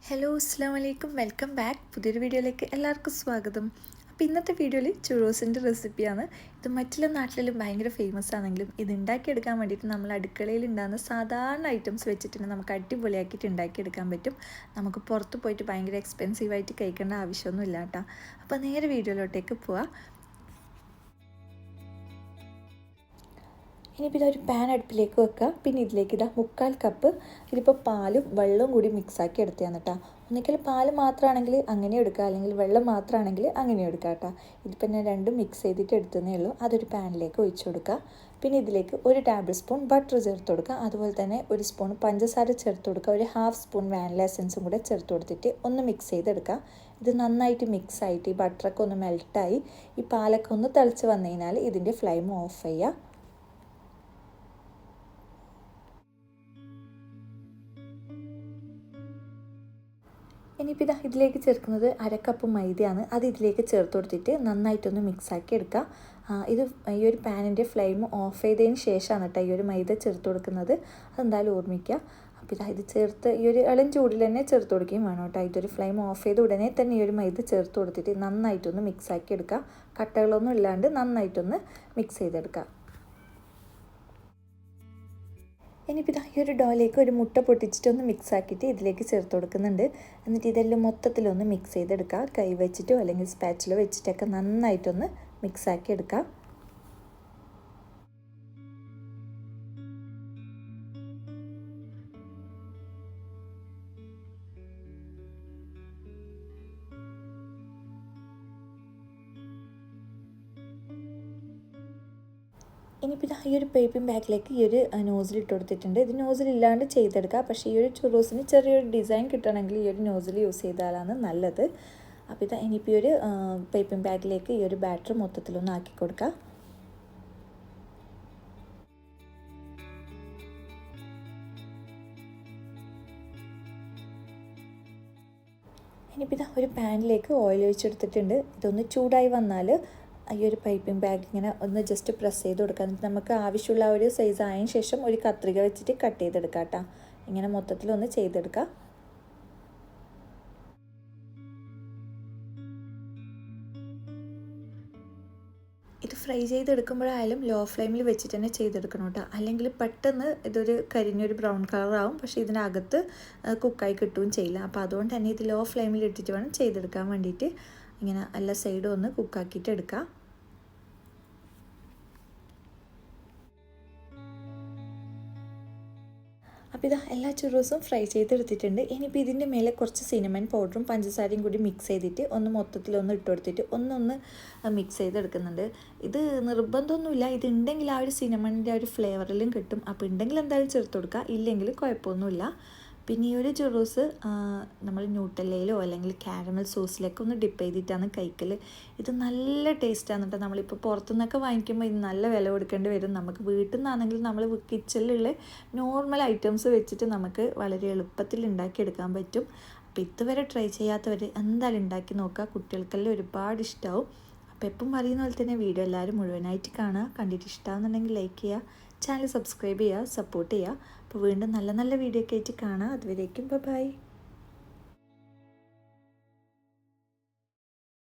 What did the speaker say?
Hello അസ്സാം വലൈക്കും welcome back. പുതിയൊരു വീഡിയോയിലേക്ക് എല്ലാവർക്കും സ്വാഗതം. അപ്പോൾ ഇന്നത്തെ വീഡിയോയിൽ ചുറോസിൻ്റെ റെസിപ്പിയാണ്. ഇത് മറ്റുള്ള നാട്ടിലും ഭയങ്കര ഫേമസ് ആണെങ്കിലും ഇത് ഉണ്ടാക്കിയെടുക്കാൻ വേണ്ടിയിട്ട് നമ്മൾ അടുക്കളയിൽ ഉണ്ടാകുന്ന സാധാരണ ഐറ്റംസ് വെച്ചിട്ട് നമുക്ക് അടിപൊളിയാക്കിയിട്ട് ഉണ്ടാക്കിയെടുക്കാൻ പറ്റും. നമുക്ക് പുറത്ത് പോയിട്ട് ഭയങ്കര എക്സ്പെൻസീവായിട്ട് കഴിക്കേണ്ട ആവശ്യമൊന്നുമില്ല കേട്ടോ. അപ്പോൾ നേരെ വീഡിയോയിലോട്ടേക്ക് പോവാം. ഇനിയിപ്പോൾ ഇതൊരു പാൻ അടുപ്പിലേക്ക് വെക്കുക. പിന്നെ ഇതിലേക്ക് 3/4 കപ്പ് ഇതിപ്പോൾ പാലും വെള്ളവും കൂടി മിക്സാക്കി എടുത്തതാണ് കേട്ടോ. ഒന്നിക്കൽ പാൽ മാത്രമാണെങ്കിൽ അങ്ങനെ എടുക്കുക, അല്ലെങ്കിൽ വെള്ളം മാത്രമാണെങ്കിൽ അങ്ങനെ എടുക്കുക കേട്ടോ. ഇതിപ്പോൾ ഞാൻ രണ്ടും മിക്സ് ചെയ്തിട്ട് എടുത്തതേ ഉള്ളൂ. അതൊരു പാനിലേക്ക് ഒഴിച്ചു കൊടുക്കുക. പിന്നെ ഇതിലേക്ക് 1 ടേബിൾ സ്പൂൺ ബട്ടർ ചേർത്ത് കൊടുക്കുക. അതുപോലെ തന്നെ 1 സ്പൂൺ പഞ്ചസാര ചേർത്ത് കൊടുക്കുക. 1/2 സ്പൂൺ വാനില എസൻസും കൂടെ ചേർത്ത് കൊടുത്തിട്ട് ഒന്ന് മിക്സ് ചെയ്തെടുക്കുക. ഇത് നന്നായിട്ട് മിക്സായിട്ട് ഈ ബട്ടറൊക്കെ ഒന്ന് മെൽട്ടായി ഈ പാലൊക്കെ ഒന്ന് തിളച്ച് വന്നു കഴിഞ്ഞാൽ ഇതിൻ്റെ ഫ്ലെയിം ഓഫ് ചെയ്യുക. ഇനിയിപ്പോൾ ഇതിലേക്ക് ചേർക്കുന്നത് 1/2 കപ്പ് മൈദയാണ്. അത് ഇതിലേക്ക് ചേർത്ത് കൊടുത്തിട്ട് നന്നായിട്ടൊന്ന് മിക്സാക്കി എടുക്കുക. ഇത് ഈ ഒരു പാനിൻ്റെ ഫ്ലെയിം ഓഫ് ചെയ്തതിന് ശേഷമാണ് കേട്ടോ ഈ ഒരു മൈദ ചേർത്ത് കൊടുക്കുന്നത്. അതെന്തായാലും ഓർമ്മിക്കുക. അപ്പോൾ ഇത് ചേർത്ത് ഈ ഒരു ഇളം ചൂടിൽ തന്നെ ചേർത്ത് കൊടുക്കുകയും വേണം കേട്ടോ. ഇതൊരു ഫ്ലെയിം ഓഫ് ചെയ്ത ഉടനെ തന്നെ ഈ ഒരു മൈദ ചേർത്ത് കൊടുത്തിട്ട് നന്നായിട്ടൊന്ന് മിക്സാക്കി എടുക്കുക. കട്ടകളൊന്നും ഇല്ലാണ്ട് നന്നായിട്ടൊന്ന് മിക്സ് ചെയ്തെടുക്കുക. ഇനിയിപ്പോൾ ഈ ഒരു ഡോയിലേക്ക് ഒരു മുട്ട പൊട്ടിച്ചിട്ടൊന്ന് മിക്സ് ആക്കിയിട്ട് ഇതിലേക്ക് ചേർത്ത് കൊടുക്കുന്നുണ്ട്. എന്നിട്ട് ഇതെല്ലാം മൊത്തത്തിലൊന്ന് മിക്സ് ചെയ്തെടുക്കുക. കൈ വെച്ചിട്ടോ അല്ലെങ്കിൽ സ്പാച്ചിലോ വെച്ചിട്ടൊക്കെ നന്നായിട്ടൊന്ന് മിക്സ് ആക്കി എടുക്കുക. ഇനിയിപ്പോൾ ഈ ഒരു പേപ്പിംഗ് ബാഗിലേക്ക് ഈ ഒരു നോസിൽ ഇട്ട് കൊടുത്തിട്ടുണ്ട്. ഇത് നോസിലില്ലാണ്ട് ചെയ്തെടുക്കുക. പക്ഷേ ഈ ഒരു ചുറോസിന് ചെറിയൊരു ഡിസൈൻ കിട്ടണമെങ്കിൽ ഈ ഒരു നോസിൽ യൂസ് ചെയ്താലാണ് നല്ലത്. അപ്പോൾ ഇനിയിപ്പോൾ ഈ ഒരു പേപ്പിംഗ് ബാഗിലേക്ക് ഈ ഒരു ബാറ്റർ മൊത്തത്തിലൊന്ന് ആക്കി കൊടുക്കുക. ഇനിയിപ്പോൾ ഒരു പാനിലേക്ക് ഓയിൽ ഒഴിച്ചെടുത്തിട്ടുണ്ട്. ഇതൊന്ന് ചൂടായി വന്നാൽ ഈ ഒരു പൈപ്പിംഗ് ബാഗ് ഇങ്ങനെ ഒന്ന് ജസ്റ്റ് പ്രസ് ചെയ്ത് കൊടുക്കുക. എന്നിട്ട് നമുക്ക് ആവശ്യമുള്ള ഒരു സൈസ് ആയതിനു ശേഷം ഒരു കത്രിക വെച്ചിട്ട് കട്ട് ചെയ്തെടുക്കാം കേട്ടോ. ഇങ്ങനെ മൊത്തത്തിലൊന്ന് ചെയ്തെടുക്കുക. ഇത് ഫ്രൈ ചെയ്തെടുക്കുമ്പോഴായാലും ലോ ഫ്ലെയിമിൽ വെച്ചിട്ട് തന്നെ ചെയ്തെടുക്കണം കേട്ടോ. അല്ലെങ്കിൽ പെട്ടെന്ന് ഇതൊരു കരിഞ്ഞൊരു ബ്രൗൺ കളറാവും. പക്ഷേ ഇതിനകത്ത് കുക്കായി കിട്ടുകയും ചെയ്യില്ല. അപ്പോൾ അതുകൊണ്ട് തന്നെ ഇത് ലോ ഫ്ലെയിമിൽ ഇട്ടിട്ട് വേണം ചെയ്തെടുക്കാൻ വേണ്ടിയിട്ട്. ഇങ്ങനെ എല്ലാ സൈഡും ഒന്ന് കുക്കാക്കിയിട്ട് എടുക്കുക. അപ്പോൾ എല്ലാ ചുറോസും ഫ്രൈ ചെയ്തെടുത്തിട്ടുണ്ട്. ഇനിയിപ്പോൾ ഇതിൻ്റെ മേലെ കുറച്ച് സിനമൺ പൗഡറും പഞ്ചസാരയും കൂടി മിക്സ് ചെയ്തിട്ട് ഒന്ന് മൊത്തത്തിലൊന്ന് ഇട്ട് കൊടുത്തിട്ട് ഒന്നൊന്ന് മിക്സ് ചെയ്തെടുക്കുന്നുണ്ട്. ഇത് നിർബന്ധമൊന്നുമില്ല. ഇത് ഉണ്ടെങ്കിൽ ആ ഒരു സിനമണിൻ്റെ ആ ഒരു ഫ്ലേവറിലും കിട്ടും. അപ്പോൾ ഉണ്ടെങ്കിൽ എന്തായാലും ചേർത്ത് കൊടുക്കുക, ഇല്ലെങ്കിൽ കുഴപ്പമൊന്നുമില്ല. പിന്നെ ഈ ഒരു ചുറോസ് നമ്മൾ ന്യൂട്ടല്ലയിലോ അല്ലെങ്കിൽ കാരമൽ സോസിലൊക്കെ ഒന്ന് ഡിപ്പ് ചെയ്തിട്ടാണ് കഴിക്കൽ. ഇത് നല്ല ടേസ്റ്റാണ് കേട്ടോ. നമ്മളിപ്പോൾ പുറത്തുനിന്നൊക്കെ വാങ്ങിക്കുമ്പോൾ ഇത് നല്ല വില കൊടുക്കേണ്ടി വരും. നമുക്ക് വീട്ടിൽ നിന്നാണെങ്കിൽ നമ്മൾ കിച്ചണിലുള്ള നോർമൽ ഐറ്റംസ് വെച്ചിട്ട് നമുക്ക് വളരെ എളുപ്പത്തിൽ ഉണ്ടാക്കിയെടുക്കാൻ പറ്റും. അപ്പോൾ ഇതുവരെ ട്രൈ ചെയ്യാത്തവർ എന്തായാലും ഉണ്ടാക്കി നോക്കുക. കുട്ടികൾക്കെല്ലാം ഒരുപാട് ഇഷ്ടമാവും. അപ്പോൾ എപ്പം പറയുന്ന പോലെ തന്നെ വീഡിയോ എല്ലാവരും മുഴുവനായിട്ട് കാണുക. കണ്ടിട്ട് ഇഷ്ടമാണെന്നുണ്ടെങ്കിൽ ലൈക്ക് ചെയ്യുക, ചാനൽ സബ്സ്ക്രൈബ് ചെയ്യുക, സപ്പോർട്ട് ചെയ്യുക. അപ്പോൾ വീണ്ടും നല്ല നല്ല വീഡിയോ ഒക്കെ ആയിട്ട് കാണാം. അതുവരേക്കും ബൈ.